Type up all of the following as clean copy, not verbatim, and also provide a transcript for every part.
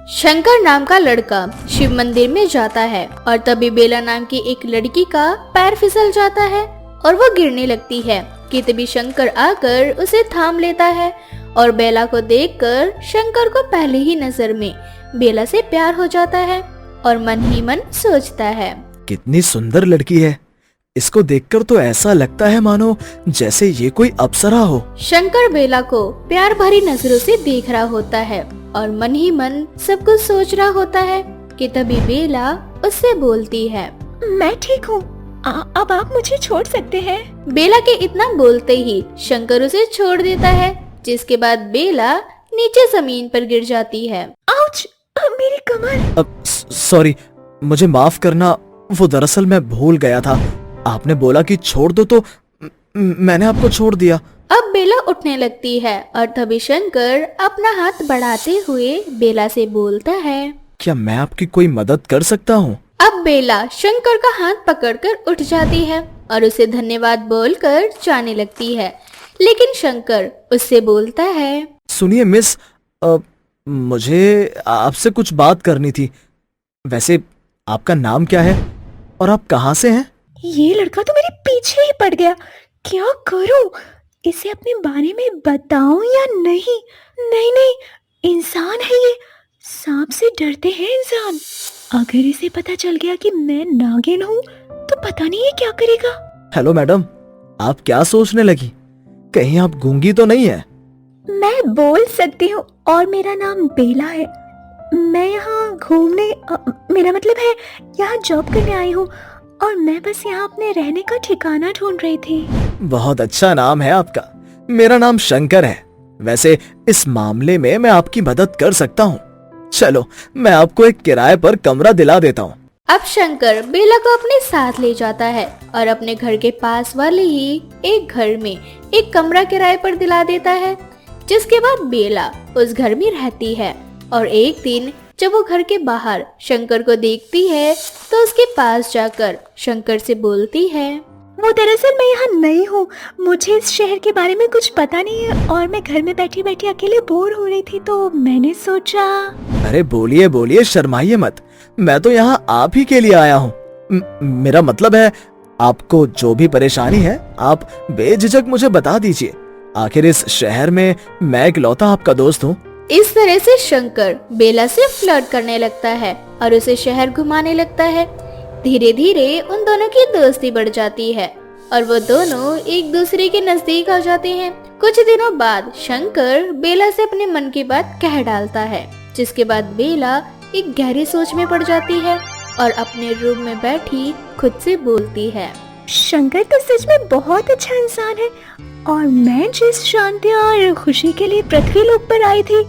शंकर नाम का लड़का शिव मंदिर में जाता है और तभी बेला नाम की एक लड़की का पैर फिसल जाता है और वो गिरने लगती है कि तभी शंकर आकर उसे थाम लेता है और बेला को देखकर शंकर को पहले ही नजर में बेला से प्यार हो जाता है और मन ही मन सोचता है, कितनी सुंदर लड़की है। इसको देखकर तो ऐसा लगता है मानो जैसे ये कोई अप्सरा हो। शंकर बेला को प्यार भरी नजरों से देख रहा होता है और मन ही मन सब कुछ सोच रहा होता है कि तभी बेला उससे बोलती है, मैं ठीक हूँ, अब आप मुझे छोड़ सकते हैं। बेला के इतना बोलते ही शंकर उसे छोड़ देता है, जिसके बाद बेला नीचे जमीन पर गिर जाती है। आउच! मेरी कमर। सॉरी, मुझे माफ करना, वो दरअसल मैं भूल गया था। आपने बोला कि छोड़ दो तो मैंने आपको छोड़ दिया। अब बेला उठने लगती है और तभी शंकर अपना हाथ बढ़ाते हुए बेला से बोलता है, क्या मैं आपकी कोई मदद कर सकता हूँ? अब बेला शंकर का हाथ पकड़कर उठ जाती है और उसे धन्यवाद बोलकर जाने लगती है, लेकिन शंकर उससे बोलता है, सुनिए मिस, मुझे आपसे कुछ बात करनी थी। वैसे आपका नाम क्या है और आप कहाँ से हैं? ये लड़का तो मेरे पीछे ही पड़ गया, क्या करूं? इसे अपने बारे में बताऊं या नहीं? नहीं नहीं, इंसान है ये, सांप से डरते हैं इंसान। अगर इसे पता चल गया कि मैं नागिन हूँ तो पता नहीं ये क्या करेगा। हेलो मैडम, आप क्या सोचने लगी? कहीं आप गूंगी तो नहीं है? मैं बोल सकती हूँ और मेरा नाम बेला है। मैं यहाँ घूमने, मेरा मतलब है यहाँ जॉब करने आई हूँ और मैं बस यहाँ अपने रहने का ठिकाना ढूंढ रही थी। बहुत अच्छा नाम है आपका। मेरा नाम शंकर है। वैसे इस मामले में मैं आपकी मदद कर सकता हूँ। चलो, मैं आपको एक किराए पर कमरा दिला देता हूँ। अब शंकर बेला को अपने साथ ले जाता है और अपने घर के पास वाले ही एक घर में एक कमरा किराए पर दिला देता है, जिसके बाद बेला उस घर में रहती है। और एक दिन जब वो घर के बाहर शंकर को देखती है तो उसके पास जाकर शंकर से बोलती है, वो दरअसल मैं यहाँ नई हूँ, मुझे इस शहर के बारे में कुछ पता नहीं है और मैं घर में बैठी बैठी अकेले बोर हो रही थी तो मैंने सोचा। अरे बोलिए बोलिए, शर्माइए मत। मैं तो यहाँ आप ही के लिए आया हूँ। मेरा मतलब है, आपको जो भी परेशानी है आप बेझिझक मुझे बता दीजिए। आखिर इस शहर में मैं इकलौता आपका दोस्त हूँ। इस तरह से शंकर बेला से फ्लर्ट करने लगता है और उसे शहर घुमाने लगता है। धीरे धीरे उन दोनों की दोस्ती बढ़ जाती है और वो दोनों एक दूसरे के नजदीक आ जाते हैं। कुछ दिनों बाद शंकर बेला से अपने मन की बात कह डालता है, जिसके बाद बेला एक गहरी सोच में पड़ जाती है और अपने रूम में बैठी खुद से बोलती है, शंकर तो सच में बहुत अच्छा इंसान है और मैं जिस शांति और खुशी के लिए पृथ्वी लोक पर आई थी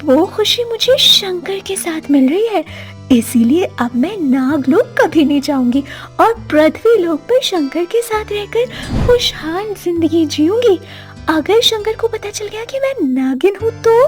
वो खुशी मुझे शंकर के साथ मिल रही है। इसीलिए अब मैं नागलोक कभी नहीं जाऊंगी और पृथ्वी लोक पर शंकर के साथ रहकर खुशहाल जिंदगी जीऊंगी। अगर शंकर को पता चल गया कि मैं नागिन हूँ तो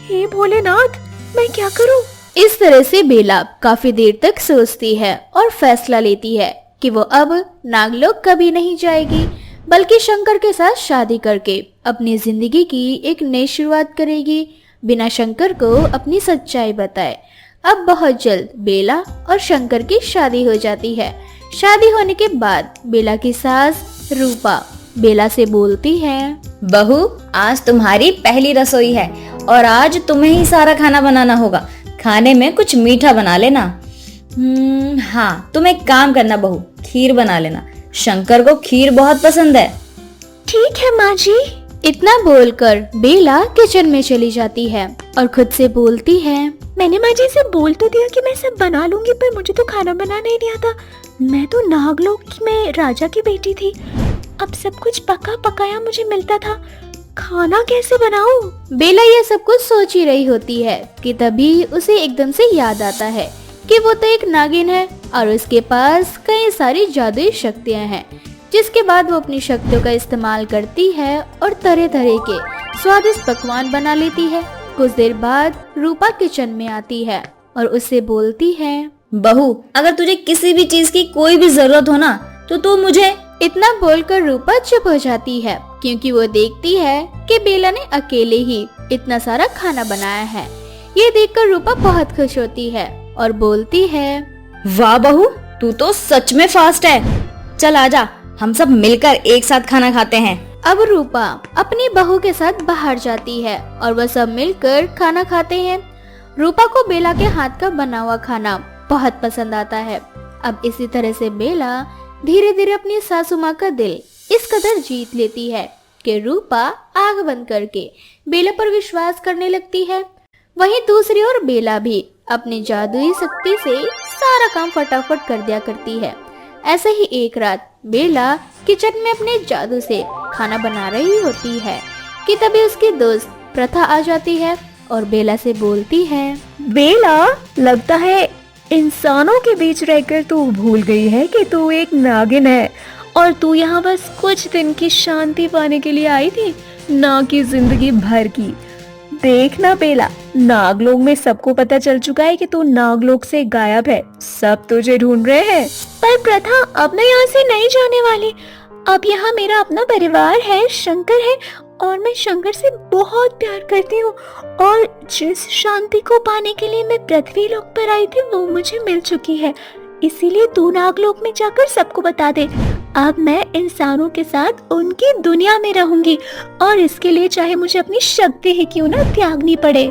हे भोलेनाथ, मैं क्या करूँ? इस तरह से बेला काफी देर तक सोचती है और फैसला लेती है कि वो अब नागलोक कभी नहीं जाएगी, बल्कि शंकर के साथ शादी करके अपनी जिंदगी की एक नई शुरुआत करेगी, बिना शंकर को अपनी सच्चाई बताए। अब बहुत जल्द बेला और शंकर की शादी हो जाती है। शादी होने के बाद बेला की सास रूपा बेला से बोलती है, बहू, आज तुम्हारी पहली रसोई है और आज तुम्हें ही सारा खाना बनाना होगा। खाने में कुछ मीठा बना लेना। हाँ, तुम एक काम करना बहू, खीर बना लेना। शंकर को खीर बहुत पसंद है। ठीक है माँ जी। इतना बोलकर बेला किचन में चली जाती है और खुद से बोलती है, मैंने माँ जी से बोल तो दिया कि मैं सब बना लूंगी, पर मुझे तो खाना बनाना ही नहीं आता। मैं तो नागलोक में राजा की बेटी थी, अब सब कुछ पका पकाया मुझे मिलता था, खाना कैसे बनाऊं? बेला ये सब कुछ सोच ही रही होती है कि तभी उसे एकदम से याद आता है कि वो तो एक नागिन है और उसके पास कई सारी जादुई शक्तियाँ हैं। जिसके बाद वो अपनी शक्तियों का इस्तेमाल करती है और तरह तरह के स्वादिष्ट पकवान बना लेती है। कुछ देर बाद रूपा किचन में आती है और उससे बोलती है, बहू, अगर तुझे किसी भी चीज की कोई भी जरूरत हो ना तो तू मुझे। इतना बोलकर रूपा चुप हो जाती है, क्योंकि वो देखती है कि बेला ने अकेले ही इतना सारा खाना बनाया है। ये देखकर रूपा बहुत खुश होती है और बोलती है, वाह बहू, तू तो सच में फास्ट है। चल आजा, हम सब मिलकर एक साथ खाना खाते हैं। अब रूपा अपनी बहू के साथ बाहर जाती है और वह सब मिलकर खाना खाते हैं। रूपा को बेला के हाथ का बना हुआ खाना बहुत पसंद आता है। अब इसी तरह से बेला धीरे धीरे अपनी सासू माँ का दिल इस कदर जीत लेती है कि रूपा आग बंद करके बेला पर विश्वास करने लगती है। वहीं दूसरी ओर बेला भी अपनी जादुई शक्ति से सारा काम फटाफट कर दिया करती है। ऐसे ही एक रात बेला किचन में अपने जादू से खाना बना रही होती है कि तभी उसकी दोस्त प्रथा आ जाती है और बेला से बोलती है, बेला, लगता है इंसानों के बीच रहकर तू भूल गई है कि तू एक नागिन है और तू यहाँ बस कुछ दिन की शांति पाने के लिए आई थी, ना कि जिंदगी भर की। देखना बेला, नागलोक में सबको पता चल चुका है कि तू नागलोक से गायब है। सब तुझे ढूंढ रहे हैं। पर प्रथा, अब मैं यहाँ से नहीं जाने वाली। अब यहाँ मेरा अपना परिवार है, शंकर है और मैं शंकर से बहुत प्यार करती हूँ। और जिस शांति को पाने के लिए मैं पृथ्वी लोक पर आई थी वो मुझे मिल चुकी है। इसीलिए तू नागलोक में जाकर सबको बता दे। अब मैं इंसानों के साथ उनकी दुनिया में रहूंगी और इसके लिए चाहे मुझे अपनी शक्ति ही क्यों ना त्यागनी पड़े।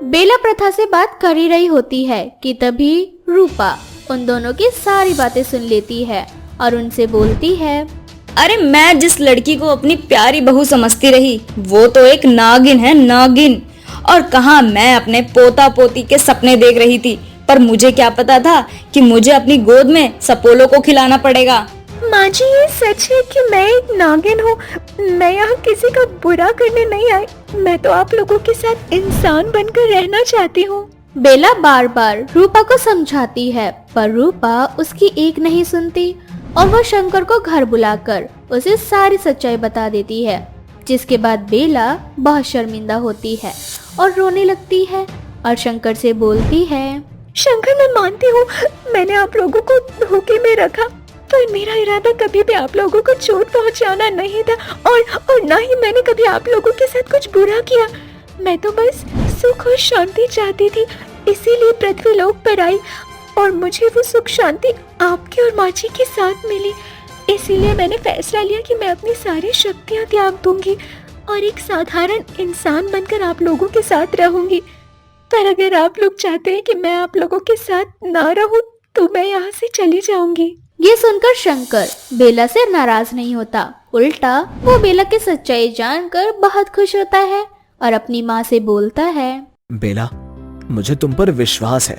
बेला प्रथा से बात कर ही रही होती है कि तभी रूपा उन दोनों की सारी बातें सुन लेती है और उनसे बोलती है, अरे मैं जिस लड़की को अपनी प्यारी बहू समझती रही वो तो एक नागिन है, नागिन। और कहाँ मैं अपने पोता पोती के सपने देख रही थी, पर मुझे क्या पता था कि मुझे अपनी गोद में सपोलो को खिलाना पड़ेगा। माँ जी, ये सच है कि मैं एक नागिन हूँ। मैं यहाँ किसी का बुरा करने नहीं आई। मैं तो आप लोगों के साथ इंसान बनकर रहना चाहती हूँ। बेला बार बार रूपा को समझाती है पर रूपा उसकी एक नहीं सुनती और वह शंकर को घर बुलाकर उसे सारी सच्चाई बता देती है। जिसके बाद बेला बहुत शर्मिंदा होती है और रोने लगती है और शंकर से बोलती है, शंकर, मैं मानती हूँ मैंने आप लोगों को धोखे में रखा, पर मेरा इरादा कभी भी आप लोगों को चोट पहुँचाना नहीं था और ना ही मैंने कभी आप लोगों के साथ कुछ बुरा किया। मैं तो बस सुख और शांति चाहती थी, इसीलिए पृथ्वी लोक पर आई और मुझे वो सुख शांति आपके और माँ जी के साथ मिली। इसीलिए मैंने फैसला लिया कि मैं अपनी सारी शक्तियाँ त्याग दूंगी और एक साधारण इंसान बनकर आप लोगों के साथ रहूंगी। पर अगर आप लोग चाहते हैं कि मैं आप लोगों के साथ ना रहूं, तो मैं यहाँ से चली जाऊंगी। ये सुनकर शंकर बेला से नाराज नहीं होता, उल्टा वो बेला की सच्चाई जानकर बहुत खुश होता है और अपनी माँ से बोलता है, बेला, मुझे तुम पर विश्वास है।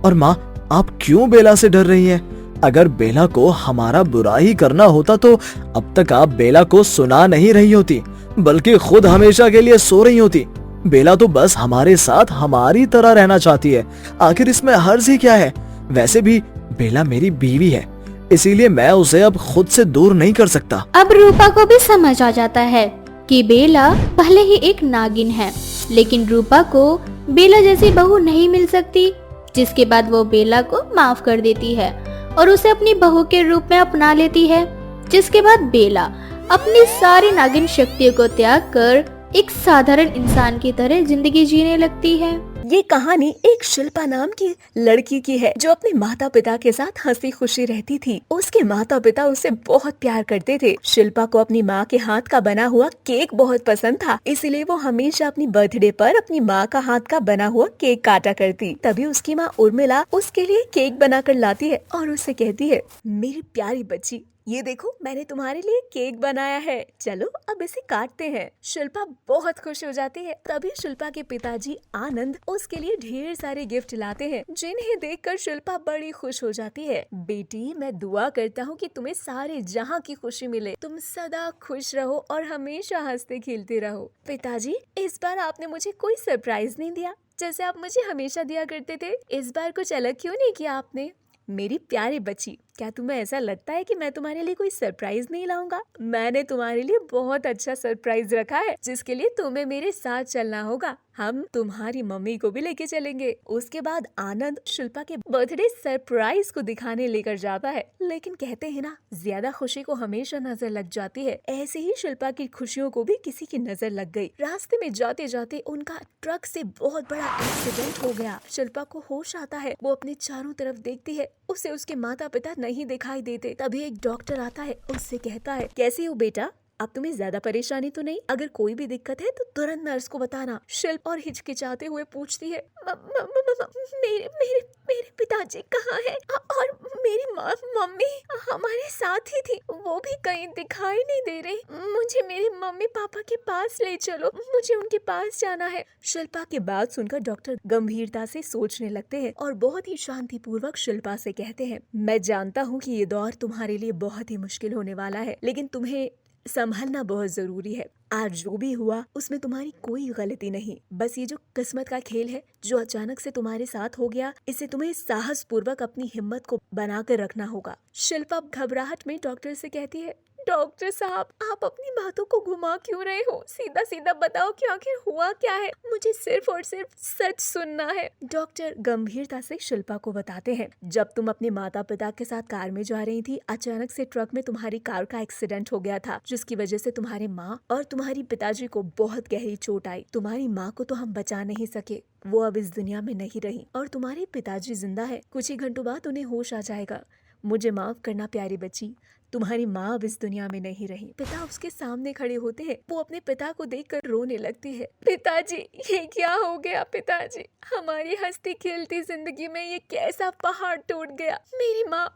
और माँ, आप क्यों बेला से डर रही हैं? अगर बेला को हमारा बुरा ही करना होता तो अब तक आप बेला को सुना नहीं रही होती, बल्कि खुद हमेशा के लिए सो रही होती। बेला तो बस हमारे साथ हमारी तरह रहना चाहती है। आखिर इसमें हर्ज ही क्या है? वैसे भी बेला मेरी बीवी है, इसीलिए मैं उसे अब खुद से दूर नहीं कर सकता। अब रूपा को भी समझ आ जाता है कि बेला भले ही एक नागिन है, लेकिन रूपा को बेला जैसी बहू नहीं मिल सकती। जिसके बाद वो बेला को माफ कर देती है और उसे अपनी बहू के रूप में अपना लेती है। जिसके बाद बेला अपनी सारी नागिन शक्तियों को त्याग कर एक साधारण इंसान की तरह जिंदगी जीने लगती है। ये कहानी एक शिल्पा नाम की लड़की की है जो अपने माता पिता के साथ हंसी खुशी रहती थी। उसके माता पिता उसे बहुत प्यार करते थे। शिल्पा को अपनी माँ के हाथ का बना हुआ केक बहुत पसंद था, इसीलिए वो हमेशा अपनी बर्थडे पर अपनी माँ का हाथ का बना हुआ केक काटा करती। तभी उसकी माँ उर्मिला उसके लिए केक बनाकर लाती है और उससे कहती है, मेरी प्यारी बच्ची, ये देखो मैंने तुम्हारे लिए केक बनाया है, चलो अब इसे काटते हैं। शिल्पा बहुत खुश हो जाती है। तभी शिल्पा के पिताजी आनंद उसके लिए ढेर सारे गिफ्ट लाते हैं, जिन्हें देखकर शिल्पा बड़ी खुश हो जाती है। बेटी, मैं दुआ करता हूँ कि तुम्हें सारे जहाँ की खुशी मिले, तुम सदा खुश रहो और हमेशा हंसते खेलते रहो। पिताजी, इस बार आपने मुझे कोई सरप्राइज नहीं दिया जैसे आप मुझे हमेशा दिया करते थे। इस बार कुछ अलग क्यों नहीं किया आपने? मेरी प्यारी बच्ची, क्या तुम्हें ऐसा लगता है कि मैं तुम्हारे लिए कोई सरप्राइज नहीं लाऊंगा? मैंने तुम्हारे लिए बहुत अच्छा सरप्राइज रखा है जिसके लिए तुम्हें मेरे साथ चलना होगा। हम तुम्हारी मम्मी को भी लेके चलेंगे। उसके बाद आनंद शिल्पा के बर्थडे सरप्राइज को दिखाने लेकर जाता है, लेकिन कहते हैं ना, ज्यादा खुशी को हमेशा नजर लग जाती है। ऐसे ही शिल्पा की खुशियों को भी किसी की नजर लग गई। रास्ते में जाते जाते उनका ट्रक से बहुत बड़ा एक्सीडेंट हो गया। शिल्पा को होश आता है, वो अपने चारों तरफ देखती है, उसे उसके माता पिता नहीं दिखाई देते। तभी एक डॉक्टर आता है, उससे कहता है, कैसे हो बेटा? अब तुम्हें ज्यादा परेशानी तो नहीं? अगर कोई भी दिक्कत है तो तुरंत नर्स को बताना। शिल्प और हिचकिचाते हुए पूछती है, मेरे मेरे मेरे पिताजी कहाँ हैं? और मेरी मम्मी हमारे साथ ही थी, वो भी कहीं दिखाई नहीं दे रही। मुझे मेरे मम्मी पापा के पास ले चलो, मुझे उनके पास जाना है। शिल्पा की बात सुनकर डॉक्टर गंभीरता से सोचने लगते हैं और बहुत ही शांतिपूर्वक शिल्पा से कहते हैं, मैं जानता हूँ कि ये दौर तुम्हारे लिए बहुत ही मुश्किल होने वाला है, लेकिन तुम्हें संभलना बहुत जरूरी है। आज जो भी हुआ उसमें तुम्हारी कोई गलती नहीं, बस ये जो किस्मत का खेल है जो अचानक से तुम्हारे साथ हो गया, इसे तुम्हें साहस पूर्वक अपनी हिम्मत को बनाकर रखना होगा। शिल्पा घबराहट में डॉक्टर से कहती है, डॉक्टर साहब, आप अपनी बातों को घुमा क्यों रहे हो? सीधा सीधा बताओ कि आखिर हुआ क्या है, मुझे सिर्फ और सिर्फ सच सुनना है। डॉक्टर गंभीरता से शिल्पा को बताते हैं, जब तुम अपने माता पिता के साथ कार में जा रही थी, अचानक से ट्रक में तुम्हारी कार का एक्सीडेंट हो गया था, जिसकी वजह से तुम्हारे माँ और तुम्हारी पिताजी को बहुत गहरी चोट आई। तुम्हारी माँ को तो हम बचा नहीं सके, वो अब इस दुनिया में नहीं रही, और तुम्हारे पिताजी जिंदा है, कुछ ही घंटों बाद उन्हें होश आ जाएगा। मुझे माफ करना प्यारी बच्ची, तुम्हारी माँ अब इस दुनिया में नहीं रही। पिता उसके सामने खड़े होते हैं, वो अपने पिता को देखकर रोने लगती है। पिताजी, ये क्या हो गया? पिताजी, हमारी हंसती खेलती जिंदगी में ये कैसा पहाड़ टूट गया? मेरी माँ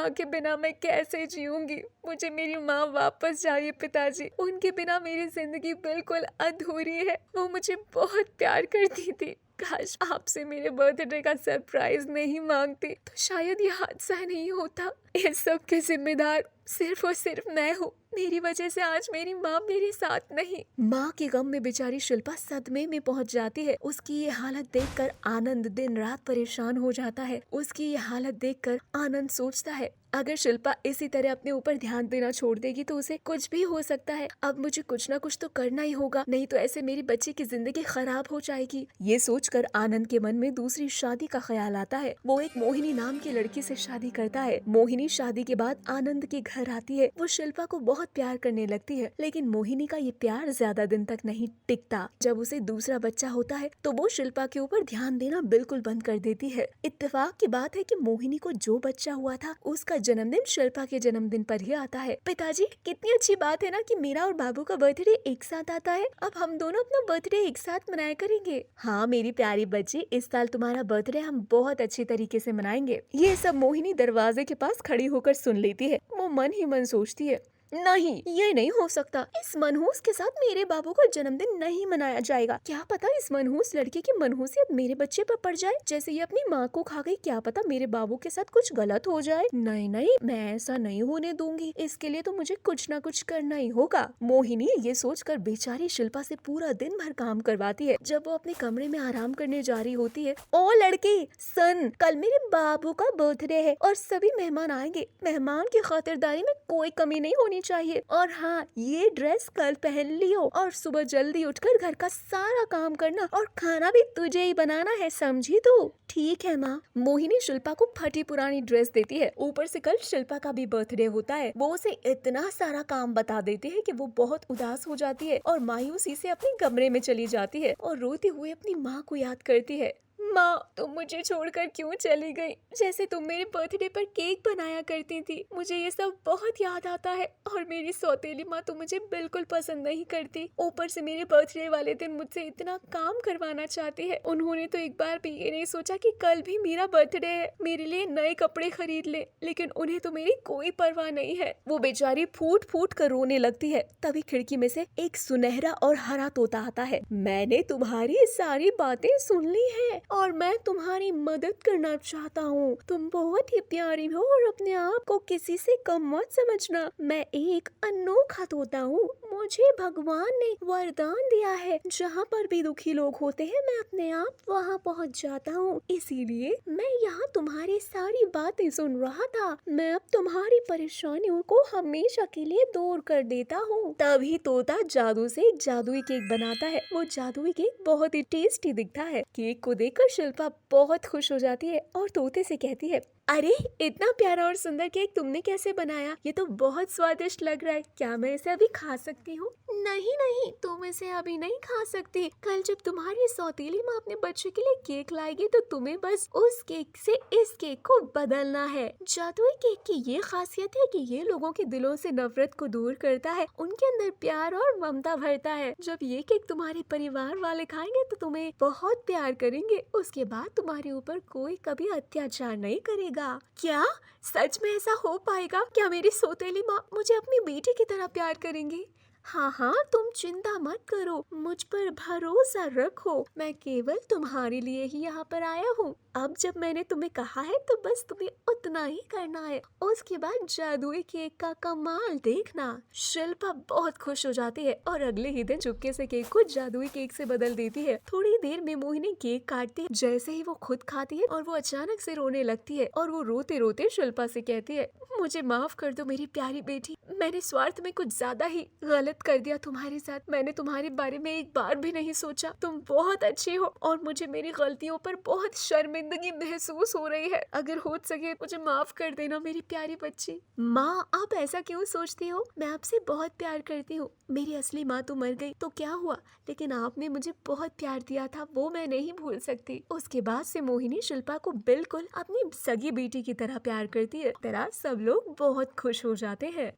के बिना मैं कैसे जीऊंगी? मुझे मेरी माँ वापस चाहिए पिताजी, उनके बिना मेरी जिंदगी बिल्कुल अधूरी है। वो मुझे बहुत प्यार करती थी, काश आपसे मेरे बर्थडे का सरप्राइज नहीं मांगती तो शायद ये हादसा नहीं होता। इस सब के जिम्मेदार सिर्फ और सिर्फ मैं हूँ, मेरी वजह से आज मेरी माँ मेरे साथ नहीं। माँ के गम में बेचारी शिल्पा सदमे में पहुँच जाती है। उसकी ये हालत देखकर आनंद दिन रात परेशान हो जाता है। उसकी ये हालत देखकर आनंद सोचता है, अगर शिल्पा इसी तरह अपने ऊपर ध्यान देना छोड़ देगी तो उसे कुछ भी हो सकता है। अब मुझे कुछ ना कुछ तो करना ही होगा, नहीं तो ऐसे मेरी बच्ची की जिंदगी खराब हो जाएगी। ये सोचकर आनंद के मन में दूसरी शादी का ख्याल आता है। वो एक मोहिनी नाम की लड़की से शादी करता है। मोहिनी शादी के बाद आनंद के घर आती है। वो शिल्पा को बहुत प्यार करने लगती है, लेकिन मोहिनी का ये प्यार ज्यादा दिन तक नहीं टिकता। जब उसे दूसरा बच्चा होता है तो वो शिल्पा के ऊपर ध्यान देना बिल्कुल बंद कर देती है। इत्तेफाक की बात है कि मोहिनी को जो बच्चा हुआ था उसका जन्मदिन शिल्पा के जन्मदिन पर ही आता है। पिताजी, कितनी अच्छी बात है ना कि मेरा और बाबू का बर्थडे एक साथ आता है। अब हम दोनों अपना बर्थडे एक साथ मनाया करेंगे। हाँ मेरी प्यारी बच्ची, इस साल तुम्हारा बर्थडे हम बहुत अच्छी तरीके से मनाएंगे। ये सब मोहिनी दरवाजे के पास खड़ी होकर सुन लेती है। वो मन ही मन सोचती है, नहीं, ये नहीं हो सकता। इस मनहूस के साथ मेरे बाबू का जन्मदिन नहीं मनाया जाएगा। क्या पता इस मनहूस लड़के की मनहूसियत मेरे बच्चे पर पड़ जाए, जैसे ये अपनी माँ को खा गई। क्या पता मेरे बाबू के साथ कुछ गलत हो जाए। नहीं नहीं, मैं ऐसा नहीं होने दूंगी। इसके लिए तो मुझे कुछ ना कुछ करना ही होगा। मोहिनी ये सोचकर बेचारी शिल्पा से पूरा दिन भर काम करवाती है। जब वो अपने कमरे में आराम करने जा रही होती है, ओ लड़की सुन, कल मेरे बाबू का बर्थडे है और सभी मेहमान आएंगे। मेहमान की खातिरदारी में कोई कमी नहीं होनी चाहिए। और हाँ, ये ड्रेस कल पहन लियो और सुबह जल्दी उठकर घर का सारा काम करना और खाना भी तुझे ही बनाना है, समझी तू? ठीक है माँ। मोहिनी शिल्पा को फटी पुरानी ड्रेस देती है। ऊपर से कल शिल्पा का भी बर्थडे होता है। वो उसे इतना सारा काम बता देते हैं कि वो बहुत उदास हो जाती है और मायूसी से अपने कमरे में चली जाती है और रोते हुए अपनी माँ को याद करती है। माँ, तुम मुझे छोड़कर क्यों चली गई? जैसे तुम मेरे बर्थडे पर केक बनाया करती थी, मुझे ये सब बहुत याद आता है। और मेरी सौतेली माँ तो मुझे बिल्कुल पसंद नहीं करती। ऊपर से मेरे बर्थडे वाले दिन मुझसे इतना काम करवाना चाहती है। उन्होंने तो एक बार भी ये नहीं सोचा कि कल भी मेरा बर्थडे है, मेरे लिए नए कपड़े खरीद ले। लेकिन उन्हें तो मेरी कोई परवाह नहीं है। वो बेचारी फूट फूट कर रोने लगती है। तभी खिड़की में से एक सुनहरा और हरा तोता आता है। मैंने तुम्हारी सारी बातें सुन ली है और मैं तुम्हारी मदद करना चाहता हूँ। तुम बहुत ही प्यारी हो और अपने आप को किसी से कम मत समझना। मैं एक अनोखा तोता हूँ। मुझे भगवान ने वरदान दिया है, जहाँ पर भी दुखी लोग होते हैं मैं अपने आप वहाँ पहुँच जाता हूँ। इसीलिए मैं यहाँ तुम्हारी सारी बातें सुन रहा था। मैं अब तुम्हारी परेशानियों को हमेशा के लिए दूर कर देता हूँ। तभी तोता जादू से एक जादुई केक बनाता है। वो जादुई केक बहुत ही टेस्टी दिखता है। केक को देखकर शिल्पा बहुत खुश हो जाती है और तोते से कहती है, अरे इतना प्यारा और सुंदर केक तुमने कैसे बनाया? ये तो बहुत स्वादिष्ट लग रहा है। क्या मैं इसे अभी खा सकती हूँ? नहीं नहीं, तुम इसे अभी नहीं खा सकती। कल जब तुम्हारी सौतेली माँ अपने बच्चे के लिए केक लाएगी तो तुम्हें बस उस केक से इस केक को बदलना है। जादुई केक की ये खासियत है कि ये लोगों के दिलों से नफरत को दूर करता है, उनके अंदर प्यार और ममता भरता है। जब ये केक तुम्हारे परिवार वाले खाएंगे तो तुम्हें बहुत प्यार करेंगे। उसके बाद तुम्हारे ऊपर कोई कभी अत्याचार नहीं करेगा। क्या सच में ऐसा हो पाएगा? क्या मेरी सौतेली माँ मुझे अपनी बेटी की तरह प्यार करेंगी? हाँ हाँ, तुम चिंता मत करो, मुझ पर भरोसा रखो। मैं केवल तुम्हारे लिए ही यहाँ पर आया हूँ। अब जब मैंने तुम्हें कहा है तो बस तुम्हें उतना ही करना है। उसके बाद जादुई केक का कमाल देखना। शिल्पा बहुत खुश हो जाती है और अगले ही दिन चुपके से केक को जादुई केक से बदल देती है। थोड़ी देर में मोहिनी केक काटती है। जैसे ही वो खुद खाती है और वो अचानक से रोने लगती है और वो रोते रोते शिल्पा से कहती है, मुझे माफ कर दो मेरी प्यारी बेटी। मैंने स्वार्थ में कुछ ज्यादा ही गलत कर दिया तुम्हारे साथ। मैंने तुम्हारे बारे में एक बार भी नहीं सोचा। तुम बहुत अच्छी हो और मुझे मेरी गलतियों पर बहुत शर्मिंदगी महसूस हो रही है। अगर हो सके मुझे माफ कर देना मेरी प्यारी बच्ची। माँ, आप ऐसा क्यों सोचती हो? मैं आपसे बहुत प्यार करती हूँ। मेरी असली माँ तो मर गई तो क्या हुआ, लेकिन आपने मुझे बहुत प्यार दिया था, वो मैं नहीं भूल सकती। उसके बाद से मोहिनी शिल्पा को बिल्कुल अपनी सगी बेटी की तरह प्यार करती है। तरह सब लोग बहुत खुश हो जाते हैं।